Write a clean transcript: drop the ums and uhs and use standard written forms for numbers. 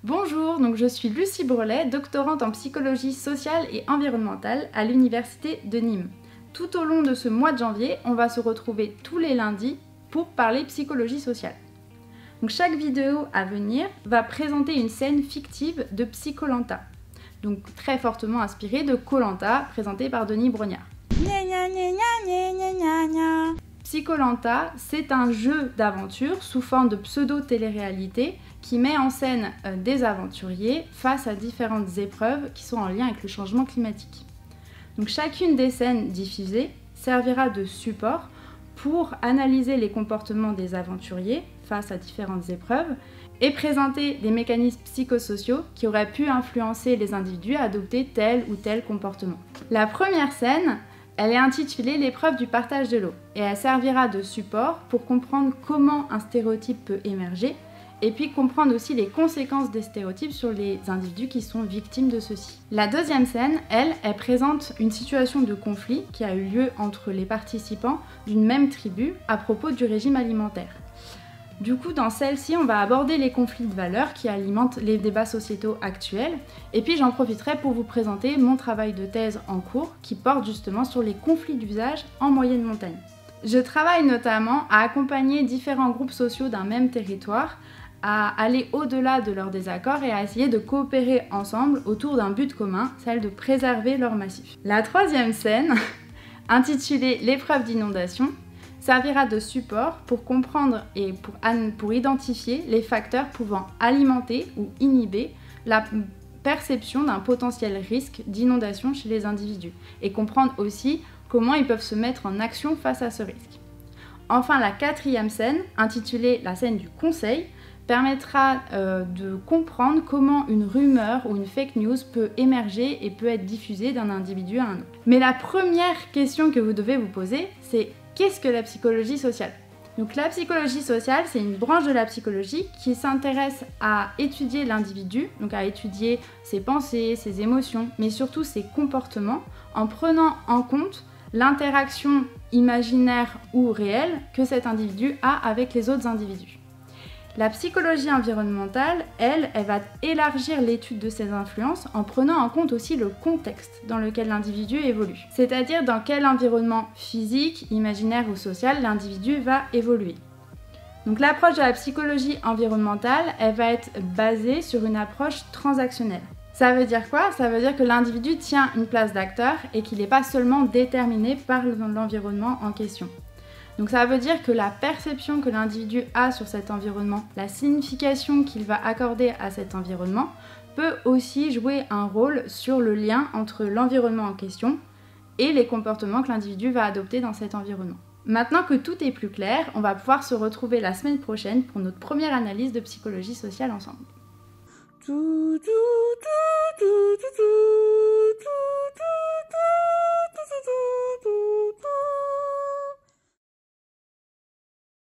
Bonjour, donc je suis Lucie Brelet, doctorante en psychologie sociale et environnementale à l'université de Nîmes. Tout au long de ce mois de janvier, on va se retrouver tous les lundis pour parler psychologie sociale. Donc chaque vidéo à venir va présenter une scène fictive de Psy-Koh-Lanta, donc très fortement inspirée de Koh-Lanta, présentée par Denis Brognard. Psy-Koh-Lanta, c'est un jeu d'aventure sous forme de pseudo-télé-réalité qui met en scène des aventuriers face à différentes épreuves qui sont en lien avec le changement climatique. Donc chacune des scènes diffusées servira de support pour analyser les comportements des aventuriers face à différentes épreuves et présenter des mécanismes psychosociaux qui auraient pu influencer les individus à adopter tel ou tel comportement. La première scène, elle est intitulée l'épreuve du partage de l'eau et elle servira de support pour comprendre comment un stéréotype peut émerger et puis comprendre aussi les conséquences des stéréotypes sur les individus qui sont victimes de ceux-ci. La deuxième scène, elle présente une situation de conflit qui a eu lieu entre les participants d'une même tribu à propos du régime alimentaire. Du coup, dans celle-ci, on va aborder les conflits de valeurs qui alimentent les débats sociétaux actuels. Et puis, j'en profiterai pour vous présenter mon travail de thèse en cours qui porte justement sur les conflits d'usage en moyenne montagne. Je travaille notamment à accompagner différents groupes sociaux d'un même territoire à aller au-delà de leurs désaccords et à essayer de coopérer ensemble autour d'un but commun, celle de préserver leur massif. La troisième scène, intitulée l'épreuve d'inondation, servira de support pour comprendre et pour identifier les facteurs pouvant alimenter ou inhiber la perception d'un potentiel risque d'inondation chez les individus et comprendre aussi comment ils peuvent se mettre en action face à ce risque. Enfin, la quatrième scène, intitulée la scène du conseil, permettra de comprendre comment une rumeur ou une fake news peut émerger et peut être diffusée d'un individu à un autre. Mais la première question que vous devez vous poser, c'est qu'est-ce que la psychologie sociale ? Donc la psychologie sociale, c'est une branche de la psychologie qui s'intéresse à étudier l'individu, donc à étudier ses pensées, ses émotions, mais surtout ses comportements, en prenant en compte l'interaction imaginaire ou réelle que cet individu a avec les autres individus. La psychologie environnementale, elle va élargir l'étude de ces influences en prenant en compte aussi le contexte dans lequel l'individu évolue. C'est-à-dire dans quel environnement physique, imaginaire ou social l'individu va évoluer. Donc l'approche de la psychologie environnementale, elle va être basée sur une approche transactionnelle. Ça veut dire quoi ? Ça veut dire que l'individu tient une place d'acteur et qu'il n'est pas seulement déterminé par l'environnement en question. Donc ça veut dire que la perception que l'individu a sur cet environnement, la signification qu'il va accorder à cet environnement, peut aussi jouer un rôle sur le lien entre l'environnement en question et les comportements que l'individu va adopter dans cet environnement. Maintenant que tout est plus clair, on va pouvoir se retrouver la semaine prochaine pour notre première analyse de psychologie sociale ensemble.